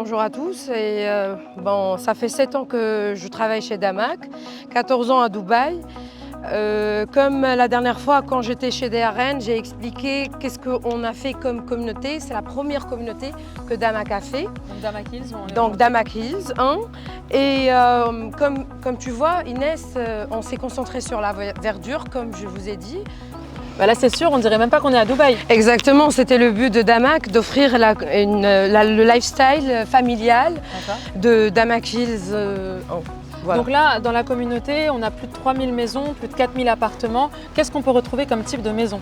bonjour à tous. Bon, ça fait 7 ans que je travaille chez Damac, 14 ans à Dubaï. Comme la dernière fois quand j'étais chez DRN, j'ai expliqué qu'est-ce qu'on a fait comme communauté. C'est la première communauté que Damac a fait. Donc Damac Hills. Donc Damac Hills, hein. Et comme tu vois, Inès, on s'est concentré sur la verdure, comme je vous ai dit. Bah là c'est sûr, on dirait même pas qu'on est à Dubaï. Exactement, c'était le but de Damac, d'offrir le lifestyle familial de Damac Hills. Voilà. Donc là, dans la communauté, on a plus de 3000 maisons, plus de 4000 appartements. Qu'est-ce qu'on peut retrouver comme type de maison?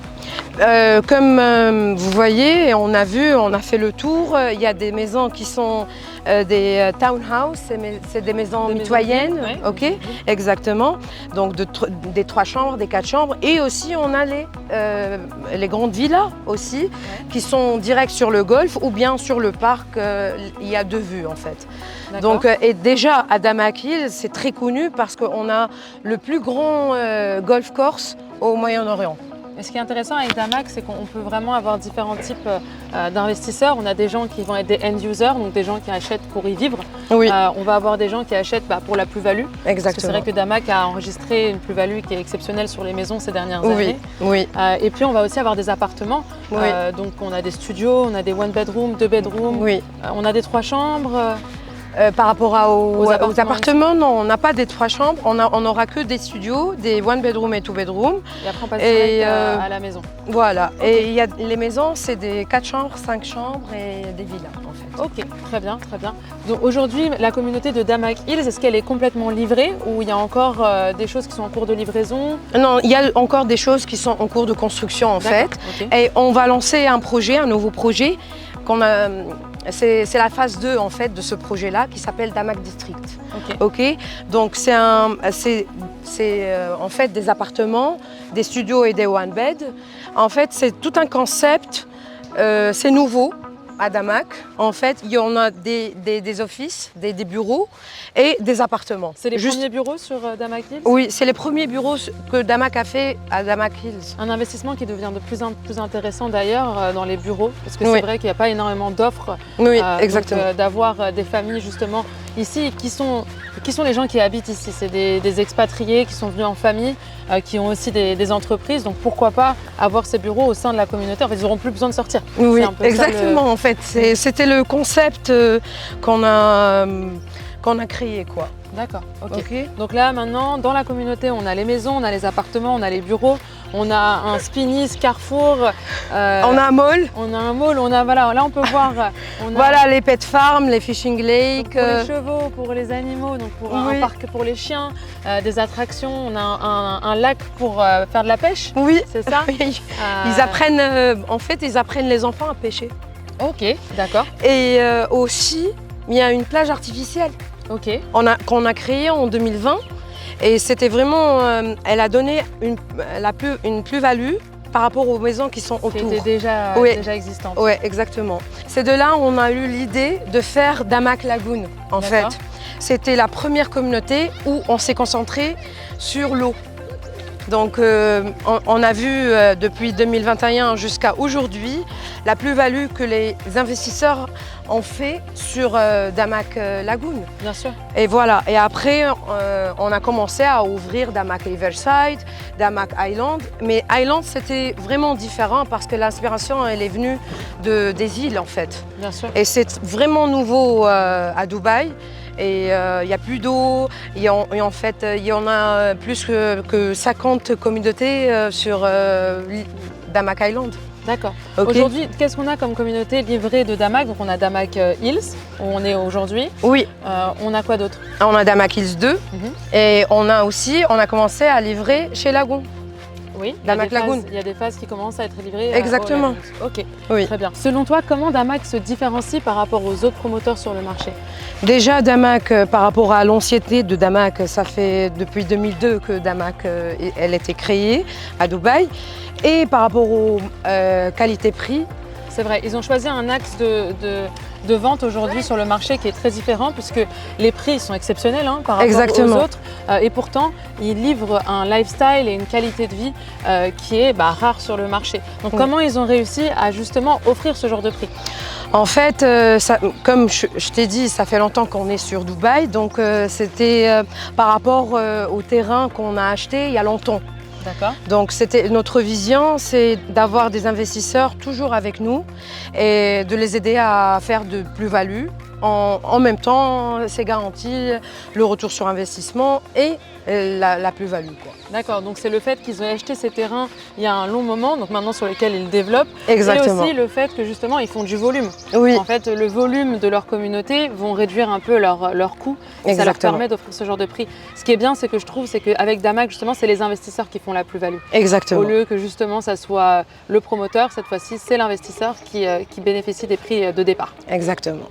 Comme vous voyez, on a fait le tour. Il y a des maisons qui sont des townhouses, c'est des maisons mitoyennes, maisons, ouais, ok, exactement. Donc des 3 chambres, des 4 chambres. Et aussi, on a les grandes villas aussi, ouais, qui sont directes sur le golfe ou bien sur le parc. Il y a 2 vues en fait. Donc, et déjà à Damac Hills, c'est très connu parce qu'on a le plus grand golf course au Moyen-Orient. Et ce qui est intéressant avec Damac, c'est qu'on peut vraiment avoir différents types d'investisseurs. On a des gens qui vont être des end-users, donc des gens qui achètent pour y vivre. Oui. On va avoir des gens qui achètent pour la plus-value. Exactement. C'est vrai que Damac a enregistré une plus-value qui est exceptionnelle sur les maisons ces dernières années. Oui. Et puis on va aussi avoir des appartements. Oui. Donc on a des studios, on a des one bedroom, 2 bedrooms. Oui. On a des 3 chambres. Par rapport aux appartements, non, on n'a pas des 3 chambres, on n'aura que des studios, des one bedroom et 2 bedroom. Et après on passe direct à la maison. Voilà, okay. Et il y a les maisons, c'est des 4 chambres, 5 chambres et des villas en fait. Ok, très bien, très bien. Donc aujourd'hui, la communauté de Damac Hills, est-ce qu'elle est complètement livrée ou il y a encore des choses qui sont en cours de livraison? Non, il y a encore des choses qui sont en cours de construction en fait. Okay. Et on va lancer un nouveau projet qu'on a. C'est la phase 2 en fait de ce projet-là qui s'appelle Damac District. Ok. Donc c'est en fait des appartements, des studios et des one bed. En fait c'est tout un concept, c'est nouveau à Damac. En fait il y en a des offices, des bureaux et des appartements. C'est les premiers bureaux sur Damac Hills? Oui, c'est les premiers bureaux que Damac a fait à Damac Hills. Un investissement qui devient de plus en plus intéressant d'ailleurs dans les bureaux, parce que c'est vrai qu'il n'y a pas énormément d'offres. Oui, exactement. D'avoir des familles justement ici, qui sont les gens qui habitent ici? C'est des expatriés qui sont venus en famille, qui ont aussi des entreprises, donc pourquoi pas avoir ces bureaux au sein de la communauté? En fait, ils n'auront plus besoin de sortir. Oui, exactement. En fait, c'était le concept qu'on a créé, quoi. D'accord, ok. Donc là, maintenant, dans la communauté, on a les maisons, on a les appartements, on a les bureaux, on a un Spinneys, Carrefour. On a un mall. On a un mall, voilà, là on peut voir. Voilà, les pet farms, les fishing lakes. Pour les chevaux, pour les animaux, donc pour un parc pour les chiens, des attractions, on a un lac pour faire de la pêche. Oui, c'est ça. Ils apprennent, en fait, ils apprennent les enfants à pêcher. Ok, d'accord. Et aussi, il y a une plage artificielle. Qu'on a créée en 2020 et c'était vraiment, elle a donné une plus-value par rapport aux maisons qui sont autour. Qui étaient déjà existantes. Oui, exactement. C'est de là où on a eu l'idée de faire Damac Lagoon en fait. C'était la première communauté où on s'est concentré sur l'eau. Donc on a vu depuis 2021 jusqu'à aujourd'hui la plus-value que les investisseurs ont fait sur Damac Lagoon. Bien sûr. Et voilà. Et après, on a commencé à ouvrir Damac Riverside, Damac Island. Mais Island, c'était vraiment différent parce que l'inspiration, elle est venue des îles en fait. Bien sûr. Et c'est vraiment nouveau à Dubaï. Et il n'y a plus d'eau, et en fait il y en a plus que 50 communautés sur Damac Island. D'accord. Aujourd'hui, qu'est-ce qu'on a comme communauté livrée de Damac? Donc on a Damac Hills, où on est aujourd'hui. Oui. On a quoi d'autre? On a Damac Hills 2 et on a commencé à livrer chez Lagoon. Oui, Damac Lagoon. Il y a des phases qui commencent à être livrées. Exactement. Ok, oui. Très bien. Selon toi, comment Damac se différencie par rapport aux autres promoteurs sur le marché? Déjà, Damac, par rapport à l'ancienneté de Damac, ça fait depuis 2002 que Damac elle a été créée à Dubaï. Et par rapport aux qualité-prix. C'est vrai, ils ont choisi un axe de vente aujourd'hui sur le marché qui est très différent puisque les prix sont exceptionnels par rapport Exactement. aux autres et pourtant ils livrent un lifestyle et une qualité de vie qui est rare sur le marché. Donc comment ils ont réussi à justement offrir ce genre de prix? En fait, comme je t'ai dit, ça fait longtemps qu'on est sur Dubaï, donc c'était par rapport au terrain qu'on a acheté il y a longtemps. D'accord. Donc notre vision, c'est d'avoir des investisseurs toujours avec nous et de les aider à faire de plus-value. En même temps, c'est garanti le retour sur investissement et la plus-value. D'accord, donc c'est le fait qu'ils aient acheté ces terrains il y a un long moment, donc maintenant sur lesquels ils développent. Exactement. Et aussi le fait que justement ils font du volume. Oui. En fait, le volume de leur communauté vont réduire un peu leurs coûts et ça leur permet d'offrir ce genre de prix. Ce qui est bien, c'est que je trouve, c'est qu'avec Damac, justement, c'est les investisseurs qui font la plus-value. Exactement. Au lieu que justement ça soit le promoteur, cette fois-ci, c'est l'investisseur qui bénéficie des prix de départ. Exactement.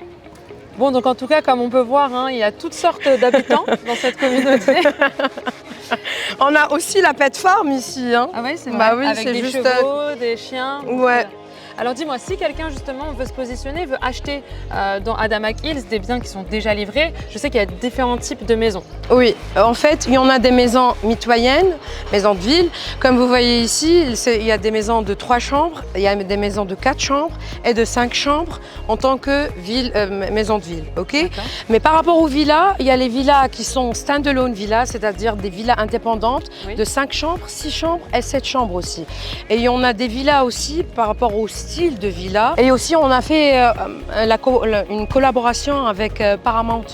Bon, donc en tout cas, comme on peut voir, il y a toutes sortes d'habitants dans cette communauté. On a aussi la pet farm ici. Ah oui, c'est vrai. Oui, avec des chevaux, des chiens. Ouais. Alors dis-moi, si quelqu'un justement veut se positionner, veut acheter à Damac Hills des biens qui sont déjà livrés, je sais qu'il y a différents types de maisons. Oui, en fait, il y en a des maisons mitoyennes, maisons de ville. Comme vous voyez ici, il y a des maisons de 3 chambres, il y a des maisons de 4 chambres et de 5 chambres en tant que maison de ville. Okay. Mais par rapport aux villas, il y a les villas qui sont stand-alone villas, c'est-à-dire des villas indépendantes de 5 chambres, 6 chambres et 7 chambres aussi. Et il y en a des villas aussi par rapport au style de villa. Et aussi, on a fait une collaboration avec Paramount.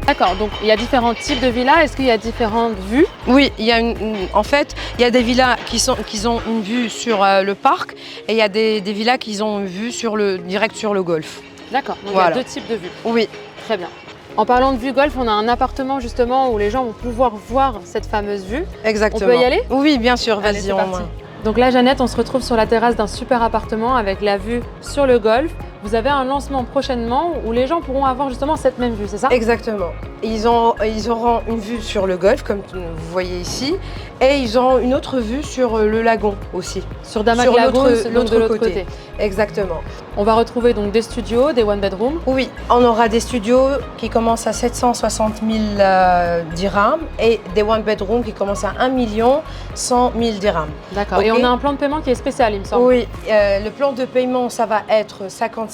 D'accord, donc il y a différents types de villas. Est-ce qu'il y a différentes vues? Oui, il y a en fait, il y a des villas qui ont une vue sur le parc et il y a des villas qui ont une vue direct sur le golfe. D'accord, donc voilà. Il y a 2 types de vues. Oui. Très bien. En parlant de vue golf, on a un appartement justement où les gens vont pouvoir voir cette fameuse vue. Exactement. On peut y aller? Oui, bien sûr, vas-y. Donc là, Jeannette, on se retrouve sur la terrasse d'un super appartement avec la vue sur le golfe. Vous avez un lancement prochainement où les gens pourront avoir justement cette même vue, c'est ça? Exactement. Ils auront une vue sur le golfe, comme vous voyez ici, et ils auront une autre vue sur le lagon aussi. Sur Damac Lagoon, de l'autre côté. Exactement. On va retrouver donc des studios, des one bedroom. Oui, on aura des studios qui commencent à 760 000 dirhams et des one bedroom qui commencent à 1 100 000 dirhams. D'accord. Okay. Et on a un plan de paiement qui est spécial, il me semble. Oui, le plan de paiement, ça va être 50-50.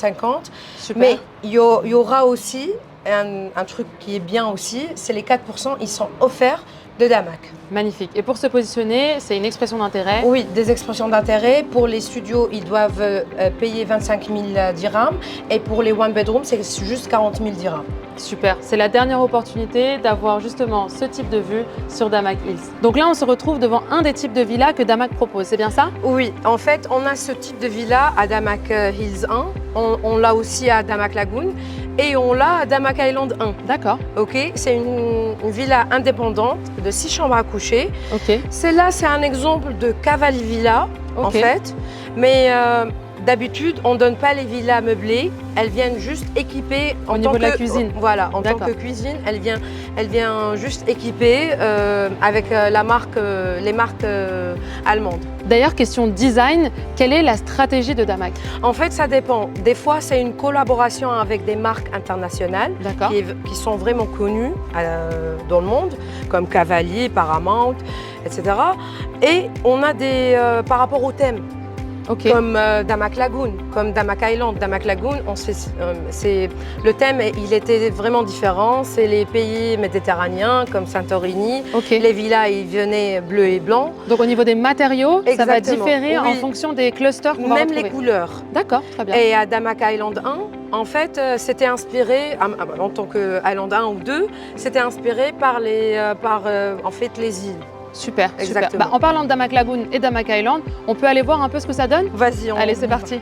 Mais il y aura aussi un truc qui est bien aussi, c'est les 4%, ils sont offerts de Damac. Magnifique. Et pour se positionner, c'est une expression d'intérêt? Oui, des expressions d'intérêt. Pour les studios, ils doivent payer 25 000 dirhams. Et pour les one bedroom, c'est juste 40 000 dirhams. Super. C'est la dernière opportunité d'avoir justement ce type de vue sur Damac Hills. Donc là, on se retrouve devant un des types de villas que Damac propose. C'est bien ça? Oui. En fait, on a ce type de villa à Damac Hills 1. On l'a aussi à Damac Lagoon. Et on l'a à Damac Island 1. D'accord. Ok. C'est une villa indépendante de 6 chambres à coucher. Ok. Celle-là, c'est un exemple de cavalier villa, en fait. Mais d'habitude, on ne donne pas les villas meublées. Elles viennent juste équipées au niveau de la cuisine. Voilà, en tant que cuisine, elle vient juste équipée avec les marques allemandes. D'ailleurs, question design, quelle est la stratégie de Damac? En fait, ça dépend. Des fois, c'est une collaboration avec des marques internationales qui sont vraiment connues dans le monde, comme Cavalier, Paramount, etc. Et on a par rapport au thème. Okay. Comme Damac Lagoon, comme Damac Island. Damac Lagoon, le thème, il était vraiment différent. C'est les pays méditerranéens comme Santorini. Okay. Les villas, ils venaient bleus et blancs. Donc au niveau des matériaux, exactement, ça va différer en fonction des clusters qu'on va retrouver. Même les couleurs. D'accord, très bien. Et à Damac Island 1, en fait, c'était inspiré, en tant que Island 1 ou 2, c'était inspiré par en fait, les îles. Super, super. En parlant de Damac Lagoon et Damac Island, on peut aller voir un peu ce que ça donne? Vas-y, allez, c'est parti.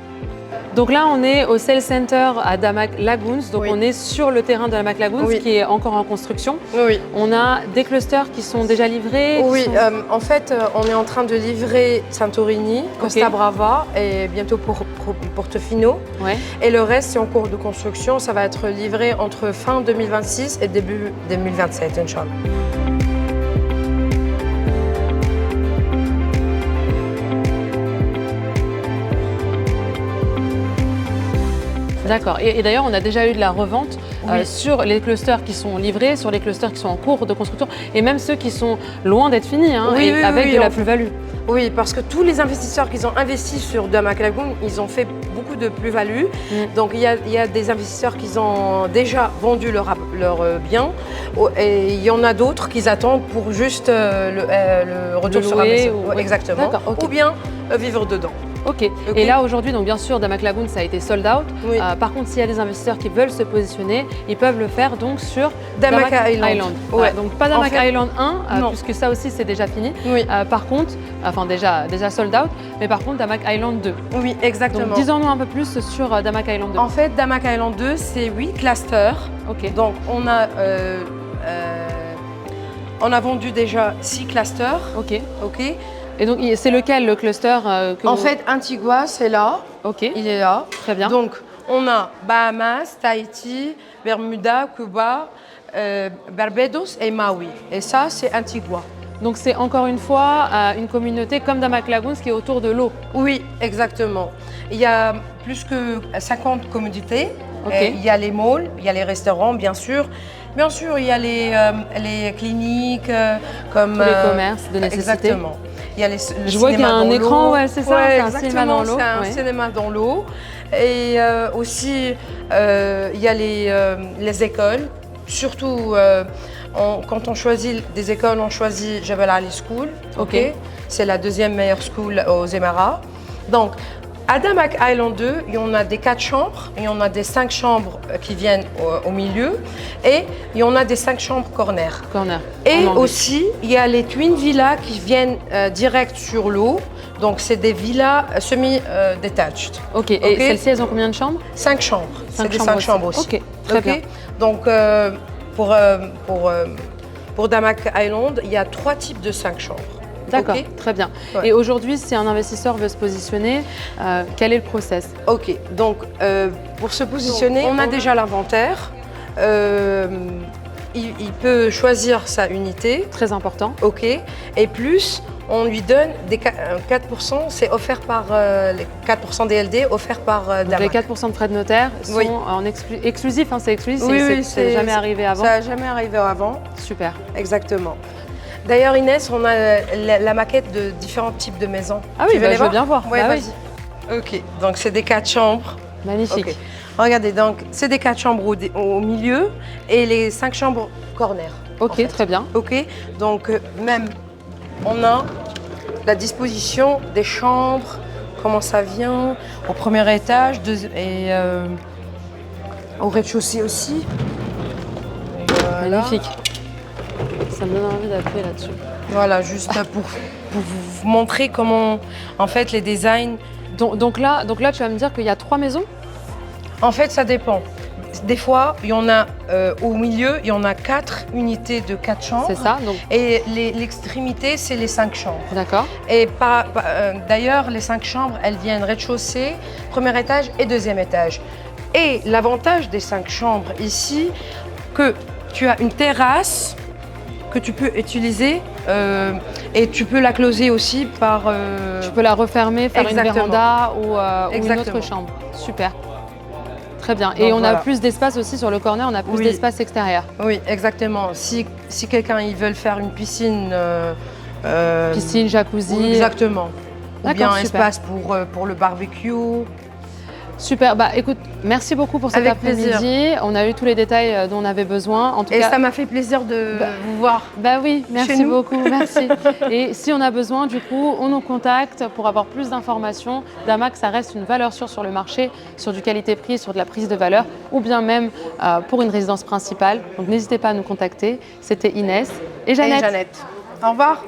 Donc là, on est au Sales Center à Damac Lagoons. Donc on est sur le terrain de Damac Lagoons qui est encore en construction. Oui. On a des clusters qui sont déjà livrés. Oui, en fait, on est en train de livrer Santorini, Costa Brava et bientôt Portofino. Ouais. Et le reste, c'est en cours de construction. Ça va être livré entre fin 2026 et début 2027, Inch'Allah. fait. D'accord. Et d'ailleurs, on a déjà eu de la revente sur les clusters qui sont livrés, sur les clusters qui sont en cours de construction et même ceux qui sont loin d'être finis avec de la plus-value. Oui, parce que tous les investisseurs qui ont investi sur Damac Lagoon, ils ont fait beaucoup de plus-value. Donc il y a des investisseurs qui ont déjà vendu leurs biens et il y en a d'autres qui attendent pour juste le retour sur investissement. Exactement. Ou bien vivre dedans. Ok. Et là aujourd'hui, donc bien sûr, Damac Lagoon, ça a été sold out. Oui. Par contre, s'il y a des investisseurs qui veulent se positionner, ils peuvent le faire donc sur Damac Island. Ouais. Donc pas Damac Island 1, puisque ça aussi c'est déjà fini. Oui. Par contre, enfin déjà sold out, mais par contre Damac Island 2. Oui, exactement. Donc disons-nous un peu plus sur Damac Island 2. En fait, Damac Island 2, c'est 8 clusters. Ok. Donc on a vendu déjà 6 clusters. Ok. Ok. Et donc, c'est lequel le cluster En fait, Antigua, c'est là. Ok. Il est là. Très bien. Donc, on a Bahamas, Tahiti, Bermuda, Cuba, Barbados et Maui. Et ça, c'est Antigua. Donc, c'est encore une fois une communauté comme Damac Lagoon, qui est autour de l'eau. Oui, exactement. Il y a plus que 50 communautés. Okay. Il y a les malls, il y a les restaurants, bien sûr. Bien sûr, il y a les cliniques, comme... Tous les commerces de nécessité. Exactement. Il y a Je vois qu'il y a un écran, ouais, c'est ça, c'est un cinéma dans l'eau. C'est un cinéma dans l'eau. Et aussi, il y a les écoles. Surtout, quand on choisit des écoles, on choisit Jebel Ali School. Okay. C'est la deuxième meilleure school aux Émirats. Donc, à Damac Island 2, il y en a des 4 chambres, il y en a des 5 chambres qui viennent au milieu et il y en a des 5 chambres corner. Et aussi, il y a les Twin Villas qui viennent direct sur l'eau. Donc, c'est des villas semi-detached. Ok. Et celles-ci, elles ont combien de chambres? 5 chambres. C'est des 5 chambres aussi. Ok, très bien. Donc, pour Damac Island, il y a 3 types de 5 chambres. D'accord, très bien. Ouais. Et aujourd'hui, si un investisseur veut se positionner, quel est le process? Ok, donc pour se positionner, on a déjà l'inventaire. Il peut choisir sa unité. Très important. Ok, et plus, on lui donne des 4%, c'est offert par les 4% DLD offerts par Damac. Les 4% de frais de notaire sont exclusifs, hein, c'est exclusif, c'est jamais arrivé avant. Ça n'a jamais arrivé avant. Super. Exactement. D'ailleurs, Inès, on a la maquette de différents types de maisons. Ah oui, je veux bien voir. Ouais, vas-y. Ok, donc c'est des 4 chambres. Magnifique. Okay. Regardez, donc c'est des 4 chambres au milieu et les 5 chambres corner. Ok, très bien. Ok, donc même on a la disposition des chambres, comment ça vient, au premier étage et au rez-de-chaussée aussi. Voilà. Magnifique. Ça me donne envie d'appuyer là-dessus. Voilà, juste pour vous montrer comment, en fait, les designs... Donc là, tu vas me dire qu'il y a 3 maisons? En fait, ça dépend. Des fois, il y en a au milieu, il y en a 4 unités de 4 chambres. C'est ça. Donc... Et l'extrémité, c'est les 5 chambres. D'accord. Et d'ailleurs, les 5 chambres, elles viennent rez-de-chaussée, premier étage et deuxième étage. Et l'avantage des 5 chambres ici, que tu as une terrasse que tu peux utiliser et tu peux la closer aussi par... Tu peux la refermer, faire une véranda ou une autre chambre. Super. Très bien. Et donc, on a plus d'espace aussi sur le corner, on a plus d'espace extérieur. Oui, exactement. Si quelqu'un il veut faire une piscine... piscine, jacuzzi... Exactement. Ou bien un espace pour le barbecue. Super, bah écoute, merci beaucoup pour cet après-midi. On a eu tous les détails dont on avait besoin. En tout cas, ça m'a fait plaisir de vous voir. Bah oui, merci beaucoup, merci. Et si on a besoin, du coup, on nous contacte pour avoir plus d'informations. Damac, ça reste une valeur sûre sur le marché, sur du qualité-prix, sur de la prise de valeur, ou bien même pour une résidence principale. Donc n'hésitez pas à nous contacter. C'était Inès et Jeannette. Au revoir.